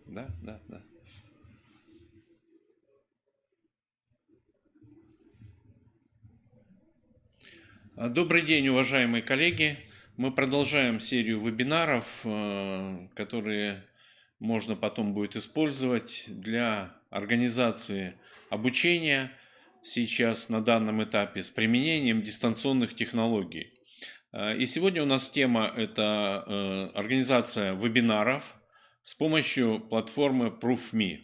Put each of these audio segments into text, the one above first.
Да, да, да. Добрый день, уважаемые коллеги. Мы продолжаем серию вебинаров, которые можно потом будет использовать для организации обучения сейчас на данном этапе с применением дистанционных технологий. И сегодня у нас тема – это организация вебинаров с помощью платформы ProofMe.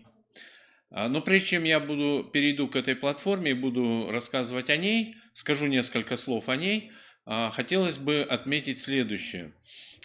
Но прежде чем я перейду к этой платформе и буду рассказывать о ней, скажу несколько слов о ней, хотелось бы отметить следующее.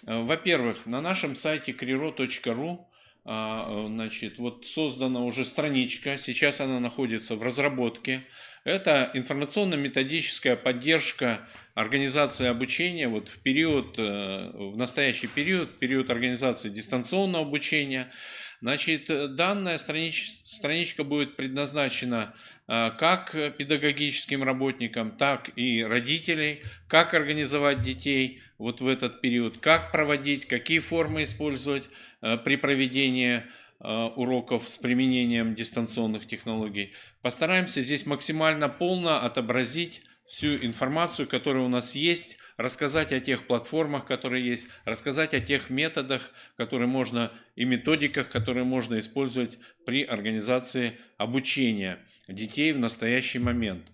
Во-первых, на нашем сайте kriro.ru значит, вот создана уже страничка, сейчас она находится в разработке. Это информационно-методическая поддержка организации обучения вот в настоящий период организации дистанционного обучения. Значит, данная страничка будет предназначена как педагогическим работникам, так и родителей, как организовать детей вот в этот период, как проводить, какие формы использовать при проведении уроков с применением дистанционных технологий. Постараемся здесь максимально полно отобразить всю информацию, которая у нас есть, рассказать о тех платформах, которые есть, рассказать о тех методах, которые можно и методиках, которые можно использовать при организации обучения детей в настоящий момент,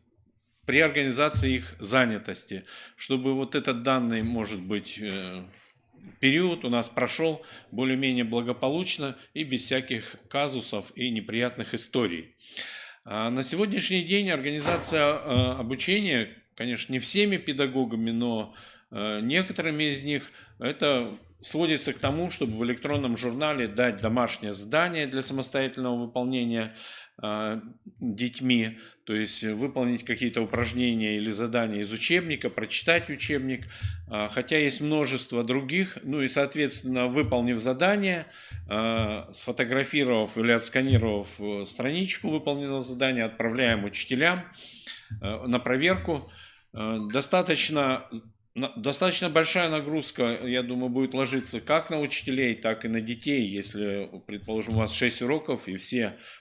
при организации их занятости, чтобы вот этот данный, может быть, период у нас прошел более-менее благополучно и без всяких казусов и неприятных историй. На сегодняшний день организация обучения, конечно, не всеми педагогами, но некоторыми из них, это сводится к тому, чтобы в электронном журнале дать домашнее задание для самостоятельного выполнения детьми, то есть выполнить какие-то упражнения или задания из учебника, прочитать учебник, хотя есть множество других, ну и, соответственно, выполнив задание, сфотографировав или отсканировав страничку выполненного задания, отправляем учителям на проверку. Достаточно большая нагрузка, я думаю, будет ложиться как на учителей, так и на детей. Если, предположим, у вас 6 уроков, и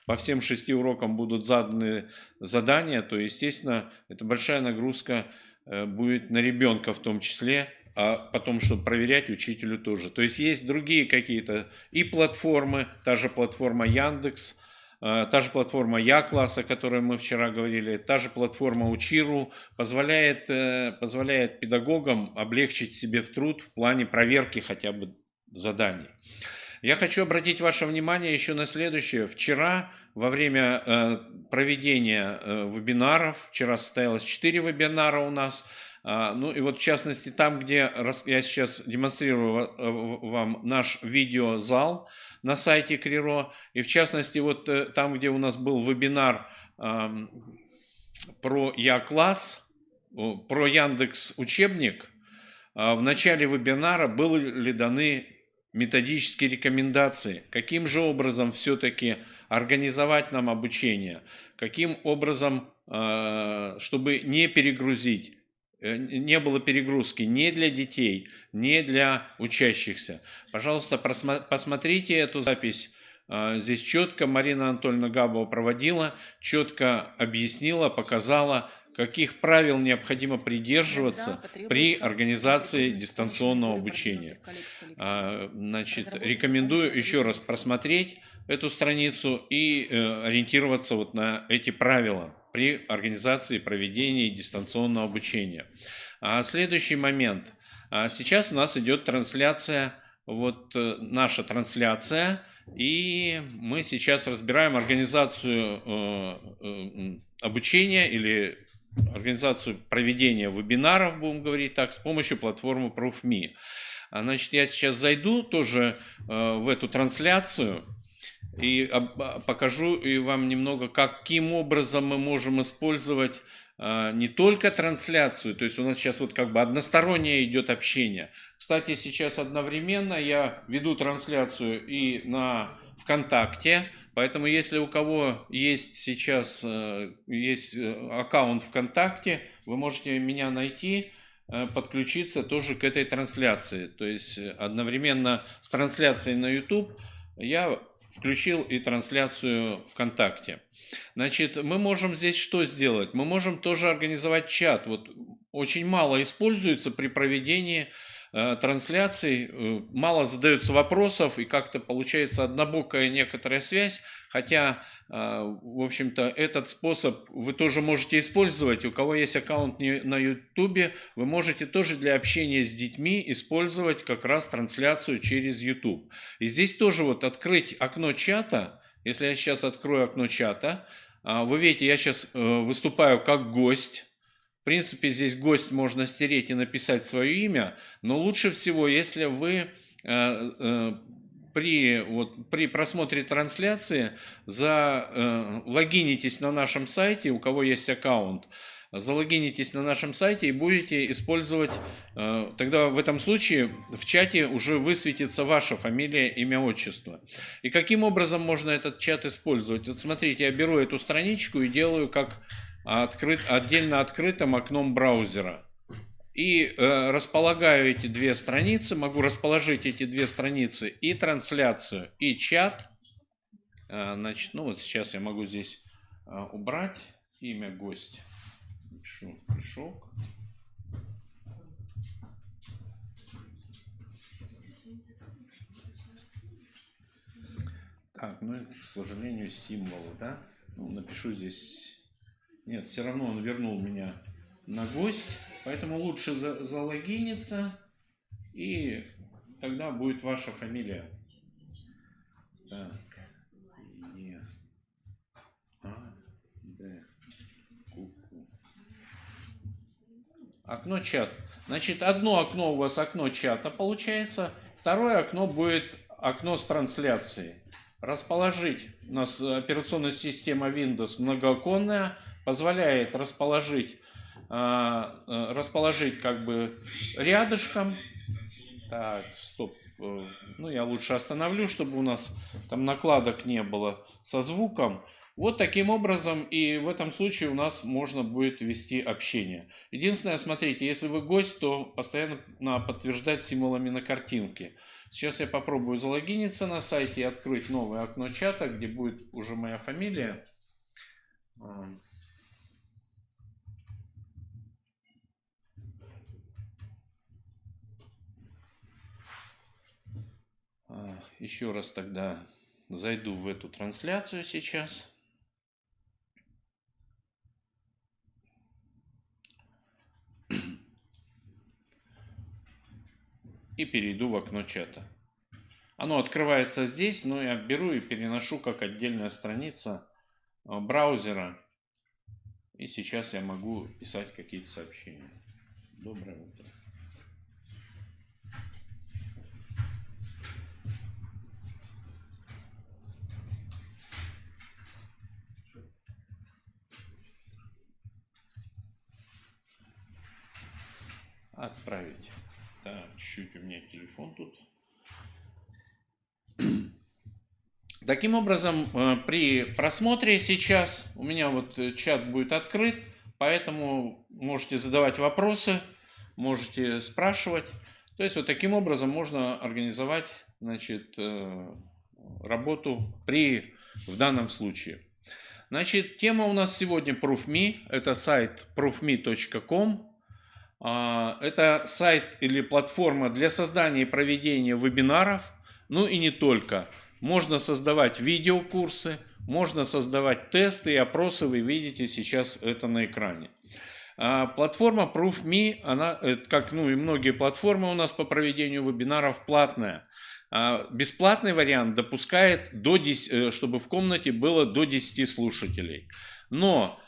по всем 6 урокам будут заданы задания, то, естественно, это большая нагрузка будет на ребенка в том числе, а потом, чтобы проверять, учителю тоже. То есть есть другие какие-то и платформы, та же платформа Яндекс, та же платформа Я-класс, о которой мы вчера говорили, та же платформа Учиру позволяет педагогам облегчить себе в труд в плане проверки хотя бы заданий. Я хочу обратить ваше внимание еще на следующее. Вчера во время проведения вебинаров, вчера состоялось 4 вебинара у нас, ну и вот в частности там, где я сейчас демонстрирую вам наш видеозал на сайте Kriro, и в частности вот там, где у нас был вебинар про Я-класс, про Яндекс учебник, в начале вебинара были даны методические рекомендации, каким же образом все-таки организовать нам обучение, каким образом, чтобы не перегрузить, не было перегрузки ни для детей, ни для учащихся. Пожалуйста, посмотрите эту запись. Здесь четко Марина Анатольевна Габова проводила, четко объяснила, показала, каких правил необходимо придерживаться при организации дистанционного обучения. Значит, рекомендую еще раз просмотреть эту страницу и ориентироваться вот на эти правила при организации и проведении дистанционного обучения. Следующий момент. Сейчас у нас идет трансляция, вот наша трансляция, и мы сейчас разбираем организацию обучения или организацию проведения вебинаров, будем говорить так, с помощью платформы ProofMe. Значит, я сейчас зайду тоже в эту трансляцию и покажу и вам немного, каким образом мы можем использовать не только трансляцию, то есть у нас сейчас вот как бы одностороннее идет общение. Кстати, сейчас одновременно я веду трансляцию и на ВКонтакте, поэтому если у кого есть сейчас есть аккаунт ВКонтакте, вы можете меня найти, подключиться тоже к этой трансляции. То есть одновременно с трансляцией на YouTube я включил и трансляцию ВКонтакте. Значит, мы можем здесь что сделать? Мы можем тоже организовать чат. Вот очень мало используется при проведении трансляций, мало задается вопросов, и как-то получается однобокая некоторая связь, хотя, в общем-то, этот способ вы тоже можете использовать. У кого есть аккаунт на YouTube, вы можете тоже для общения с детьми использовать как раз трансляцию через YouTube. И здесь тоже вот открыть окно чата. Если я сейчас открою окно чата, вы видите, я сейчас выступаю как гость. В принципе, здесь гость можно стереть и написать свое имя, но лучше всего, если вы при просмотре трансляции логинитесь на нашем сайте, у кого есть аккаунт, залогинитесь на нашем сайте и будете использовать, тогда в этом случае в чате уже высветится ваша фамилия, имя, отчество. И каким образом можно этот чат использовать? Вот смотрите, я беру эту страничку и делаю как отдельно открытым окном браузера. И располагаю эти две страницы, могу расположить эти две страницы и трансляцию, и чат. Значит, ну вот сейчас я могу здесь убрать имя гость. Пишу Прыжок. Так, ну, к сожалению, символы, да? Ну, напишу здесь... Нет, все равно он вернул меня на гость, поэтому лучше залогиниться, и тогда будет ваша фамилия. Так, окно чат. Значит, одно окно у вас окно чата получается, второе окно будет окно с трансляцией. Расположить, у нас операционная система Windows многооконная, позволяет расположить как бы рядышком. Так, стоп. Ну, я лучше остановлю, чтобы у нас там накладок не было со звуком. Вот таким образом, и в этом случае у нас можно будет вести общение. Единственное, смотрите, если вы гость, то постоянно надо подтверждать символами на картинке. Сейчас я попробую залогиниться на сайте и открыть новое окно чата, где будет уже моя фамилия. Еще раз тогда зайду в эту трансляцию сейчас. И перейду в окно чата. Оно открывается здесь, но я беру и переношу как отдельная страница браузера. И сейчас я могу писать какие-то сообщения. Доброе утро. Отправить. Так, чуть-чуть у меня телефон тут. Таким образом, при просмотре сейчас у меня вот чат будет открыт, поэтому можете задавать вопросы, можете спрашивать. То есть вот таким образом можно организовать, значит, работу в данном случае. Значит, тема у нас сегодня ProofMe, это сайт proofme.com. Это сайт или платформа для создания и проведения вебинаров, ну и не только. Можно создавать видеокурсы, можно создавать тесты и опросы, вы видите сейчас это на экране. Платформа ProofMe, она, как и многие платформы у нас по проведению вебинаров, платная. Бесплатный вариант допускает, чтобы в комнате было до 10 слушателей. Но,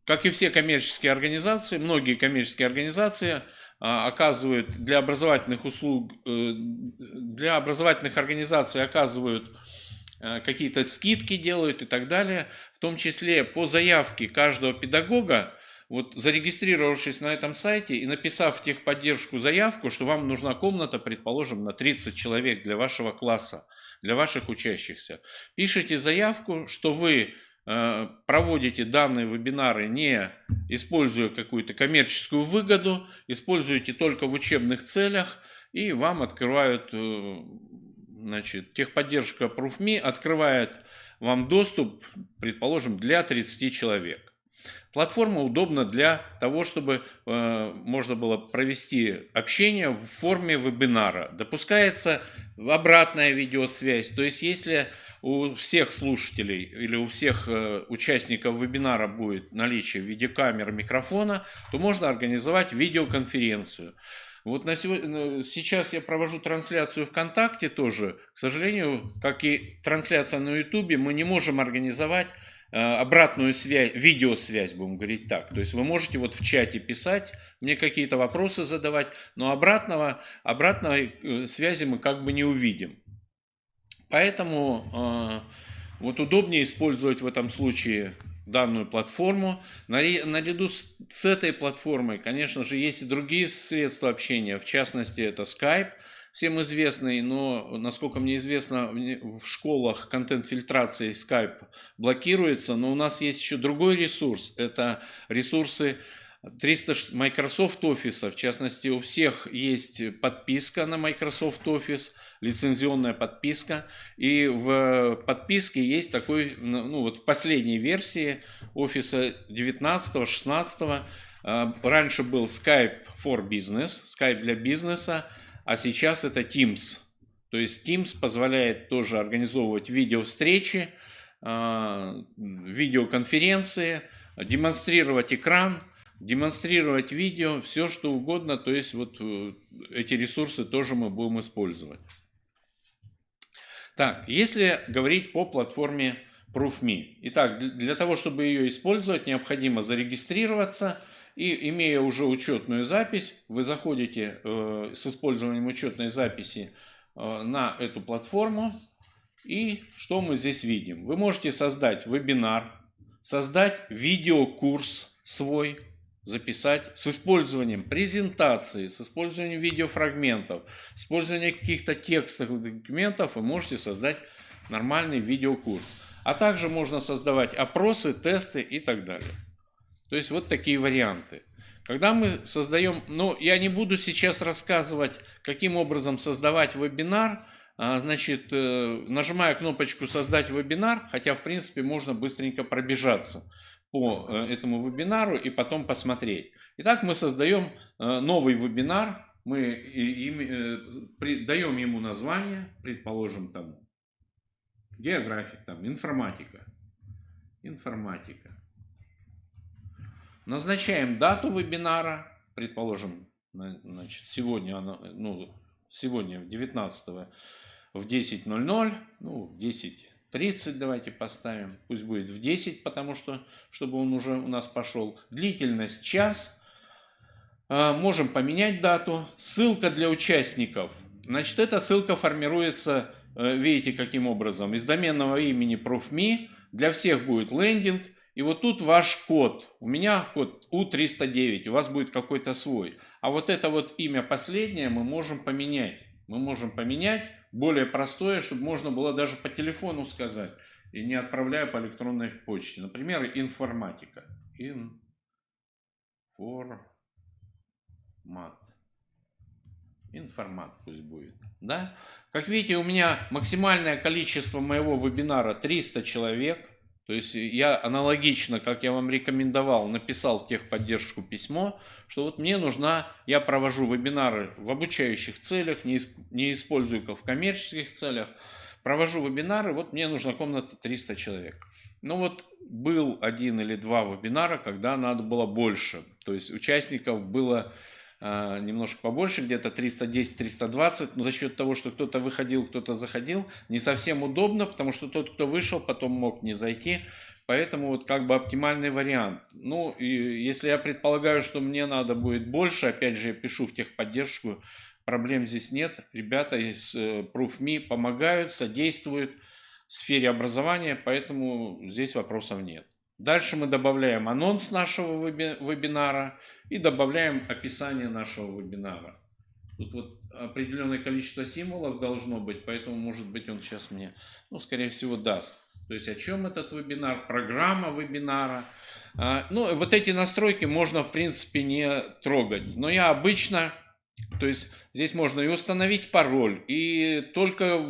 как и все коммерческие организации, многие коммерческие организации оказывают для образовательных услуг, для образовательных организаций оказывают какие-то скидки, делают и так далее. В том числе по заявке каждого педагога, вот зарегистрировавшись на этом сайте и написав в техподдержку заявку, что вам нужна комната, предположим, на 30 человек для вашего класса, для ваших учащихся, пишите заявку, что вы проводите данные вебинары, не используя какую-то коммерческую выгоду, используете только в учебных целях, и вам открывают значит, техподдержка ProofMe открывает вам доступ, предположим, для 30 человек. Платформа удобна для того, чтобы можно было провести общение в форме вебинара. Допускается обратная видеосвязь. То есть, если у всех слушателей или у всех участников вебинара будет наличие видеокамеры, микрофона, то можно организовать видеоконференцию. Вот сейчас я провожу трансляцию ВКонтакте тоже. К сожалению, как и трансляция на Ютубе, мы не можем организовать обратную связь, видеосвязь, будем говорить так. То есть вы можете вот в чате писать, мне какие-то вопросы задавать, но обратной связи мы как бы не увидим. Поэтому вот удобнее использовать в этом случае данную платформу. Наряду с этой платформой, конечно же, есть и другие средства общения. В частности, это Skype, всем известный, но, насколько мне известно, в школах контент-фильтрации Skype блокируется. Но у нас есть еще другой ресурс. Это ресурсы 300 Microsoft Office. В частности, у всех есть подписка на Microsoft Office, лицензионная подписка. И в подписке есть такой, ну вот в последней версии Office 19-16 раньше был Skype for Business, Skype для бизнеса, а сейчас это Teams. То есть Teams позволяет тоже организовывать видеовстречи, видеоконференции, демонстрировать экран, демонстрировать видео, все что угодно. То есть вот эти ресурсы тоже мы будем использовать. Так, если говорить по платформе ProofMe. Итак, для того, чтобы ее использовать, необходимо зарегистрироваться. И имея уже учетную запись, вы заходите с использованием учетной записи на эту платформу. И что мы здесь видим? Вы можете создать вебинар, создать видеокурс свой, записать с использованием презентации, с использованием видеофрагментов, с использованием каких-то текстовых документов вы можете создать нормальный видеокурс. А также можно создавать опросы, тесты и так далее. То есть вот такие варианты. Когда мы создаем, я не буду сейчас рассказывать, каким образом создавать вебинар. Значит, нажимаю кнопочку «Создать вебинар», хотя, в принципе, можно быстренько пробежаться по этому вебинару и потом посмотреть. Итак, мы создаем новый вебинар, мы даем ему название, предположим, там, география, там, информатика. Назначаем дату вебинара, предположим, значит, сегодня в 19 в 10:00, в 10:30 давайте поставим, пусть будет в 10, потому что, чтобы он уже у нас пошел. Длительность час, можем поменять дату. Ссылка для участников. Значит, эта ссылка формируется, видите, каким образом, из доменного имени ProofMe, для всех будет лендинг. И вот тут ваш код. У меня код U309, у вас будет какой-то свой. А вот это вот имя последнее мы можем поменять. Более простое, чтобы можно было даже по телефону сказать. И не отправляя по электронной почте. Например, информатика. Информат пусть будет. Да? Как видите, у меня максимальное количество моего вебинара 300 человек. То есть я аналогично, как я вам рекомендовал, написал в техподдержку письмо, что вот мне нужна, я провожу вебинары в обучающих целях, не использую их в коммерческих целях, провожу вебинары, вот мне нужна комната 300 человек. Ну вот был 1 или 2 вебинара, когда надо было больше, то есть участников было немножко побольше, где-то 310-320, но за счет того, что кто-то выходил, кто-то заходил, не совсем удобно, потому что тот, кто вышел, потом мог не зайти, поэтому вот как бы оптимальный вариант. Ну, и если я предполагаю, что мне надо будет больше, опять же, я пишу в техподдержку, проблем здесь нет, ребята из ProofMe помогают, содействуют в сфере образования, поэтому здесь вопросов нет. Дальше мы добавляем анонс нашего вебинара и добавляем описание нашего вебинара. Тут вот определенное количество символов должно быть, поэтому, может быть, он сейчас мне, скорее всего, даст. То есть, о чем этот вебинар, программа вебинара. Вот эти настройки можно, в принципе, не трогать. Но я обычно То есть здесь можно и установить пароль, и только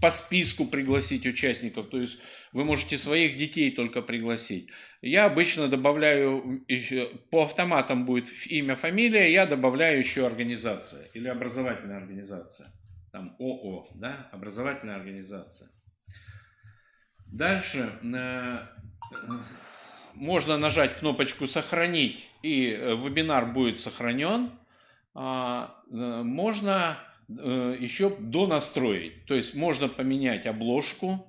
по списку пригласить участников. То есть вы можете своих детей только пригласить. Я обычно добавляю еще, по автоматам будет имя, фамилия, я добавляю еще организация или образовательная организация. Там ООО, да, образовательная организация. Дальше можно нажать кнопочку «Сохранить», и вебинар будет сохранен. Можно еще донастроить. То есть можно поменять обложку,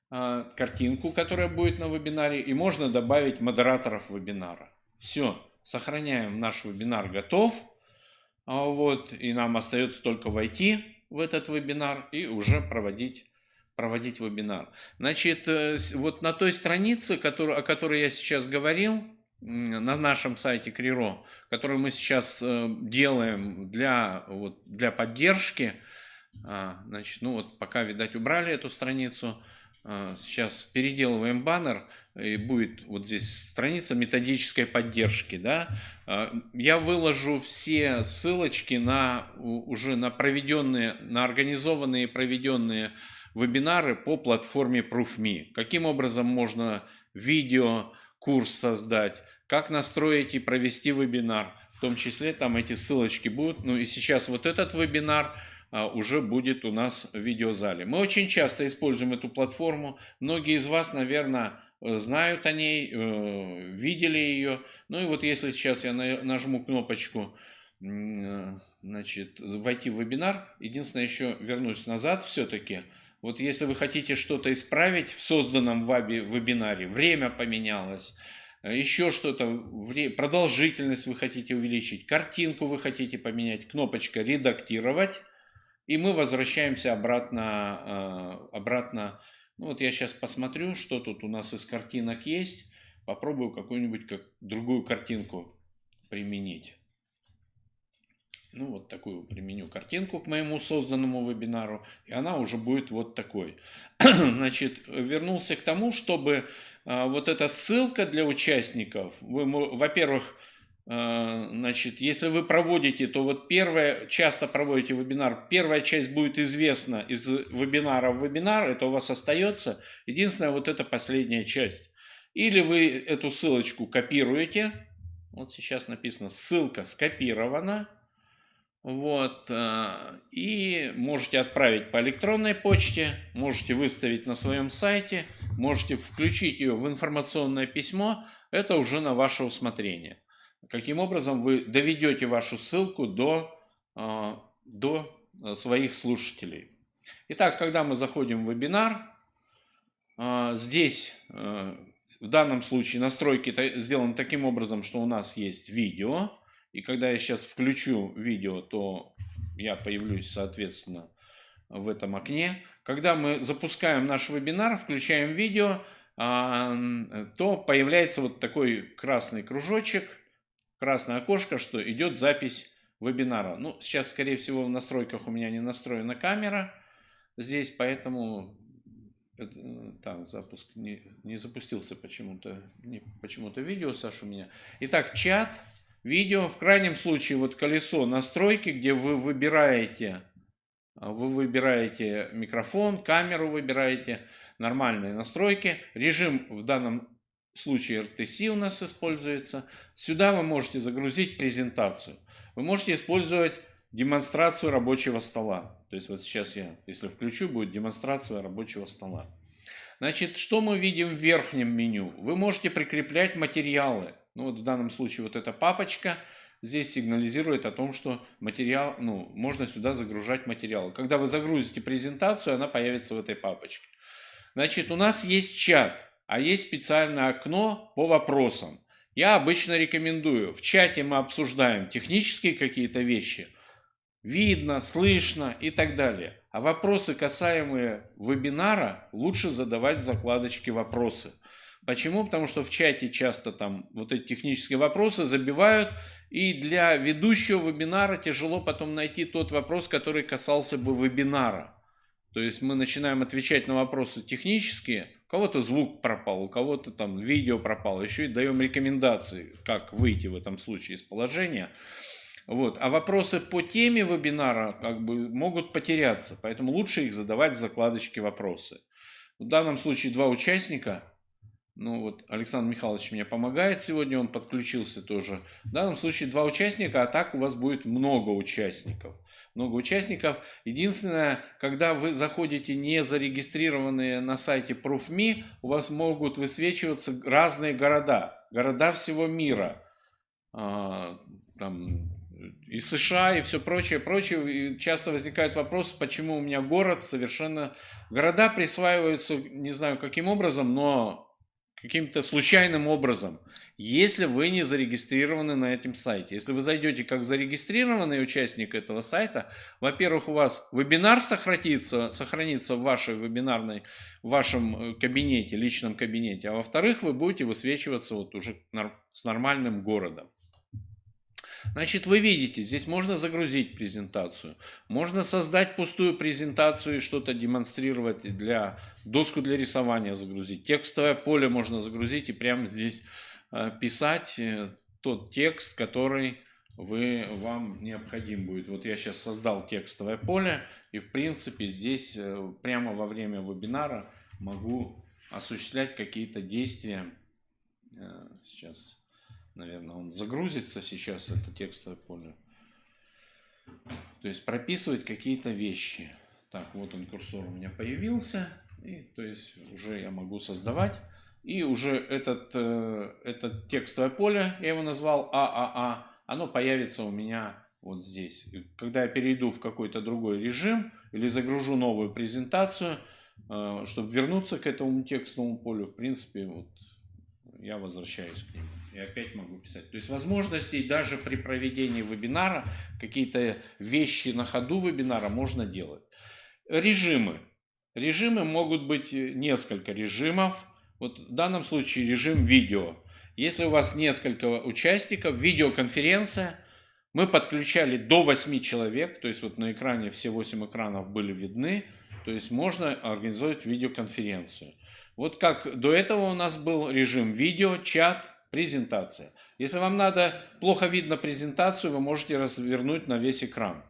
картинку, которая будет на вебинаре, и можно добавить модераторов вебинара. Все, сохраняем, наш вебинар готов. Вот, и нам остается только войти в этот вебинар и уже проводить вебинар. Значит, вот на той странице, о которой я сейчас говорил, на нашем сайте Крiro, которую мы сейчас делаем для поддержки, значит, ну вот пока, видать, убрали эту страницу, сейчас переделываем баннер, и будет вот здесь страница методической поддержки, да. Я выложу все ссылочки уже на проведенные, на организованные и проведенные вебинары по платформе ProofMe. Каким образом можно видеокурс создать, как настроить и провести вебинар. В том числе там эти ссылочки будут. Ну и сейчас вот этот вебинар уже будет у нас в видеозале. Мы очень часто используем эту платформу. Многие из вас, наверное, знают о ней, видели ее. Ну и вот если сейчас я нажму кнопочку, значит, войти в вебинар, единственное, еще вернусь назад все-таки. Вот если вы хотите что-то исправить в созданном вами вебинаре, время поменялось, еще что-то, продолжительность вы хотите увеличить, картинку вы хотите поменять, кнопочка «Редактировать», и мы возвращаемся обратно. Ну вот я сейчас посмотрю, что тут у нас из картинок есть, попробую какую-нибудь другую картинку применить. Ну, вот такую применю картинку к моему созданному вебинару, и она уже будет вот такой. Значит, вернулся к тому, чтобы вот эта ссылка для участников, во-первых, значит, если вы проводите, то вот часто проводите вебинар, первая часть будет известна из вебинара в вебинар, это у вас остается. Единственное, вот это последняя часть. Или вы эту ссылочку копируете, вот сейчас написано «ссылка скопирована». Вот, и можете отправить по электронной почте, можете выставить на своем сайте, можете включить ее в информационное письмо, это уже на ваше усмотрение. Каким образом вы доведете вашу ссылку до своих слушателей. Итак, когда мы заходим в вебинар, здесь в данном случае настройки сделаны таким образом, что у нас есть видео. И когда я сейчас включу видео, то я появлюсь, соответственно, в этом окне. Когда мы запускаем наш вебинар, включаем видео, то появляется вот такой красный кружочек, красное окошко, что идет запись вебинара. Ну, сейчас, скорее всего, в настройках у меня не настроена камера здесь, поэтому так, запуск не запустился почему-то видео, Саша, у меня. Итак, чат. Видео, в крайнем случае, вот колесо настройки, где вы выбираете микрофон, камеру выбираете, нормальные настройки. Режим в данном случае RTC у нас используется. Сюда вы можете загрузить презентацию. Вы можете использовать демонстрацию рабочего стола. То есть вот сейчас я, если включу, будет демонстрация рабочего стола. Значит, что мы видим в верхнем меню? Вы можете прикреплять материалы. Ну вот в данном случае вот эта папочка здесь сигнализирует о том, что материал, можно сюда загружать материалы. Когда вы загрузите презентацию, она появится в этой папочке. Значит, у нас есть чат, а есть специальное окно по вопросам. Я обычно рекомендую, в чате мы обсуждаем технические какие-то вещи, видно, слышно и так далее. А вопросы, касаемые вебинара, лучше задавать в закладочке «Вопросы». Почему? Потому что в чате часто там вот эти технические вопросы забивают, и для ведущего вебинара тяжело потом найти тот вопрос, который касался бы вебинара. То есть мы начинаем отвечать на вопросы технические, у кого-то звук пропал, у кого-то там видео пропало, еще и даем рекомендации, как выйти в этом случае из положения. Вот. А вопросы по теме вебинара как бы могут потеряться, поэтому лучше их задавать в закладочке «Вопросы». В данном случае два участника. Ну вот Александр Михайлович мне помогает сегодня, он подключился тоже. В данном случае два участника, а так у вас будет много участников. Много участников. Единственное, когда вы заходите не зарегистрированные на сайте Proof.me, у вас могут высвечиваться разные города. Города всего мира. Там, и США, и все прочее, прочее. И часто возникает вопрос, почему у меня город совершенно... Города присваиваются, не знаю каким образом, но каким-то случайным образом, если вы не зарегистрированы на этом сайте. Если вы зайдете как зарегистрированный участник этого сайта, во-первых, у вас вебинар сохранится в вашей вебинарной, в вашем кабинете, личном кабинете, а во-вторых, вы будете высвечиваться вот уже с нормальным городом. Значит, вы видите, здесь можно загрузить презентацию, можно создать пустую презентацию и что-то демонстрировать, доску для рисования загрузить, текстовое поле можно загрузить и прямо здесь писать тот текст, который вам необходим будет. Вот я сейчас создал текстовое поле и в принципе здесь прямо во время вебинара могу осуществлять какие-то действия. Сейчас... Наверное, он загрузится сейчас, это текстовое поле. То есть прописывать какие-то вещи. Так, вот он, курсор у меня появился. И, то есть уже я могу создавать. И уже это текстовое поле, я его назвал ААА, оно появится у меня вот здесь. И когда я перейду в какой-то другой режим или загружу новую презентацию, чтобы вернуться к этому текстовому полю, в принципе, вот я возвращаюсь к нему. И опять могу писать. То есть возможностей даже при проведении вебинара, какие-то вещи на ходу вебинара можно делать. Режимы. Режимы могут быть несколько режимов. Вот в данном случае режим видео. Если у вас несколько участников, видеоконференция, мы подключали до 8 человек, то есть вот на экране все 8 экранов были видны, то есть можно организовать видеоконференцию. Вот как до этого у нас был режим видео, чат, презентация. Если вам надо, плохо видно презентацию, вы можете развернуть на весь экран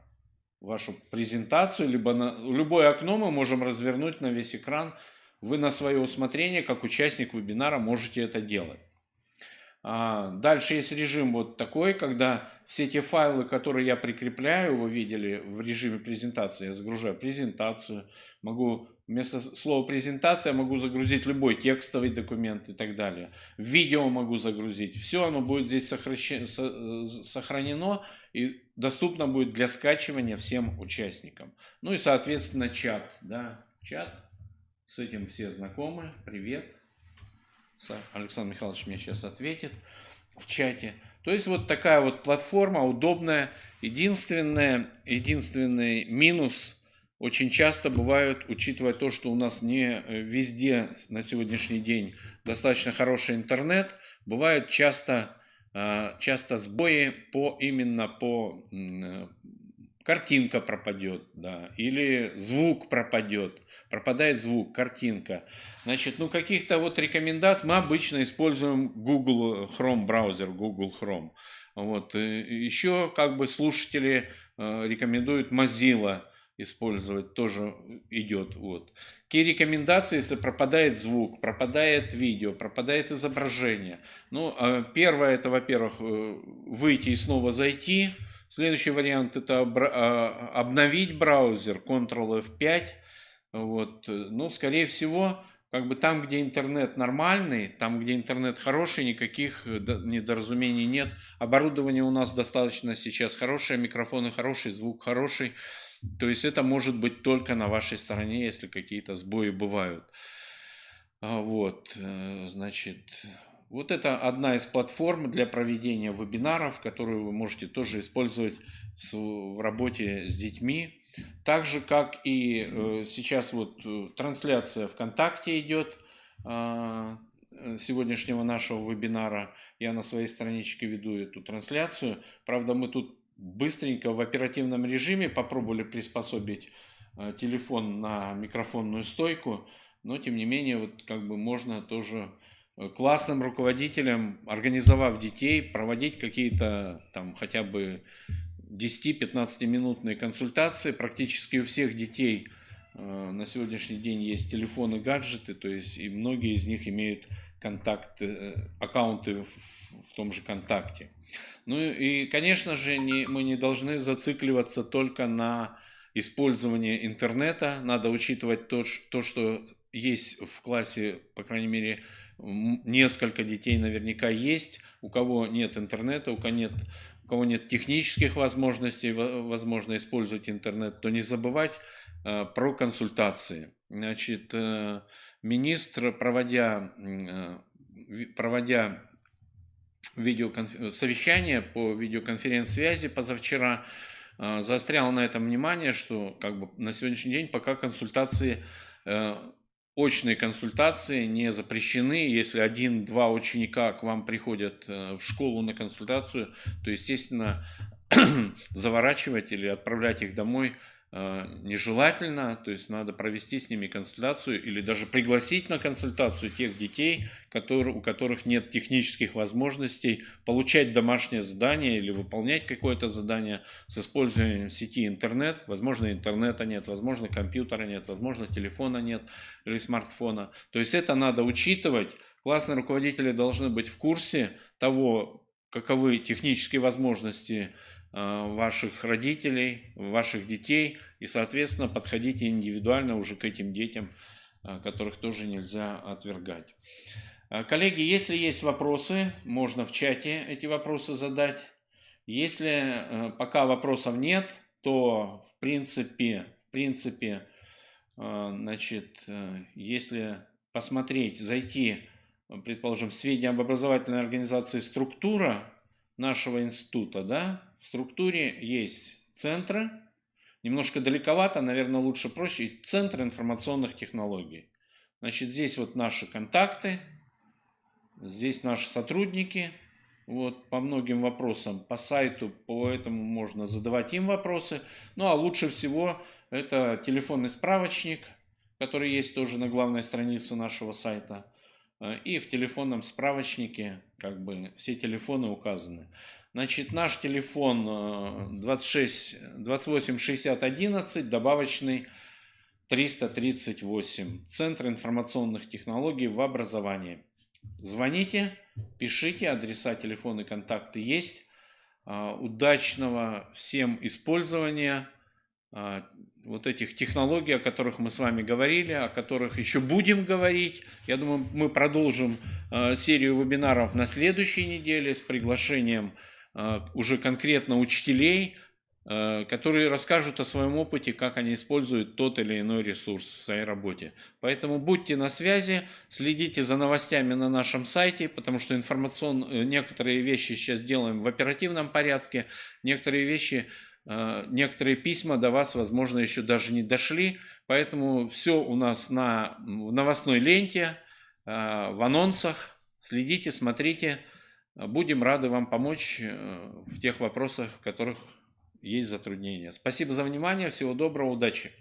вашу презентацию, либо на любое окно мы можем развернуть на весь экран. Вы на свое усмотрение, как участник вебинара, можете это делать. Дальше есть режим вот такой, когда все те файлы, которые я прикрепляю, вы видели в режиме презентации, я загружаю презентацию, могу вместо слова презентация могу загрузить любой текстовый документ и так далее. Видео могу загрузить. Все оно будет здесь сохранено и доступно будет для скачивания всем участникам. Ну и соответственно чат, да, чат, с этим все знакомы, привет. Александр Михайлович мне сейчас ответит в чате. То есть вот такая вот платформа удобная. Единственный минус очень часто бывает, учитывая то, что у нас не везде на сегодняшний день достаточно хороший интернет, бывают часто сбои именно по картинка пропадет, да, или звук пропадает звук, картинка. Значит, ну каких-то вот рекомендаций мы обычно используем Google Chrome браузер, Google Chrome. Вот. Еще как бы слушатели рекомендуют Mozilla использовать, тоже идет. Вот. Какие рекомендации, если пропадает звук, пропадает видео, пропадает изображение? Ну, первое, это, во-первых, выйти и снова зайти. Следующий вариант — это обновить браузер, Ctrl F5. Вот. Ну, скорее всего, как бы там, где интернет нормальный, там, где интернет хороший, никаких недоразумений нет. Оборудование у нас достаточно сейчас хорошее, микрофоны хорошие, звук хороший. То есть это может быть только на вашей стороне, если какие-то сбои бывают. Вот, значит, вот это одна из платформ для проведения вебинаров, которую вы можете тоже использовать в работе с детьми. Так же, как и сейчас вот трансляция ВКонтакте идет сегодняшнего нашего вебинара. Я на своей страничке веду эту трансляцию. Правда, мы тут быстренько в оперативном режиме попробовали приспособить телефон на микрофонную стойку, но тем не менее вот как бы можно тоже классным руководителям, организовав детей, проводить какие-то там хотя бы 10-15-минутные консультации. Практически у всех детей на сегодняшний день есть телефоны, гаджеты, то есть и многие из них имеют аккаунты в том же ВКонтакте. Ну и, конечно же, мы не должны зацикливаться только на использовании интернета. Надо учитывать то, что есть в классе, по крайней мере, несколько детей наверняка есть, у кого нет интернета, у кого нет технических возможностей, возможно использовать интернет, то не забывать про консультации. Значит, министр, проводя совещание по видеоконференц-связи позавчера, заострял на этом внимание, что как бы на сегодняшний день пока очные консультации не запрещены. Если 1-2 ученика к вам приходят в школу на консультацию, то, естественно, заворачивать или отправлять их домой нежелательно, то есть надо провести с ними консультацию или даже пригласить на консультацию тех детей, у которых нет технических возможностей получать домашнее задание или выполнять какое-то задание с использованием сети интернет. Возможно, интернета нет, возможно, компьютера нет, возможно, телефона нет или смартфона. То есть это надо учитывать. Классные руководители должны быть в курсе того, каковы технические возможности ваших родителей, ваших детей, и, соответственно, подходите индивидуально уже к этим детям, которых тоже нельзя отвергать. Коллеги, если есть вопросы, можно в чате эти вопросы задать. Если пока вопросов нет, то в принципе, значит, если посмотреть, зайти, предположим, в сведения об образовательной организации «Структура» нашего института, да, в структуре есть центры, немножко далековато, наверное, лучше проще, Центр информационных технологий. Значит, здесь вот наши контакты, здесь наши сотрудники, вот по многим вопросам, по сайту, поэтому можно задавать им вопросы. Ну, а лучше всего это телефонный справочник, который есть тоже на главной странице нашего сайта. И в телефонном справочнике как бы все телефоны указаны. Значит, наш телефон 28 60 11, добавочный 338. Центр информационных технологий в образовании. Звоните, пишите, адреса, телефоны, контакты есть. Удачного всем использования вот этих технологий, о которых мы с вами говорили, о которых еще будем говорить. Я думаю, мы продолжим серию вебинаров на следующей неделе с приглашением уже конкретно учителей, которые расскажут о своем опыте, как они используют тот или иной ресурс в своей работе. Поэтому будьте на связи, следите за новостями на нашем сайте, потому что некоторые вещи сейчас делаем в оперативном порядке, некоторые письма до вас, возможно, еще даже не дошли, поэтому все у нас в новостной ленте, в анонсах. Следите, смотрите, будем рады вам помочь в тех вопросах, в которых есть затруднения. Спасибо за внимание, всего доброго, удачи!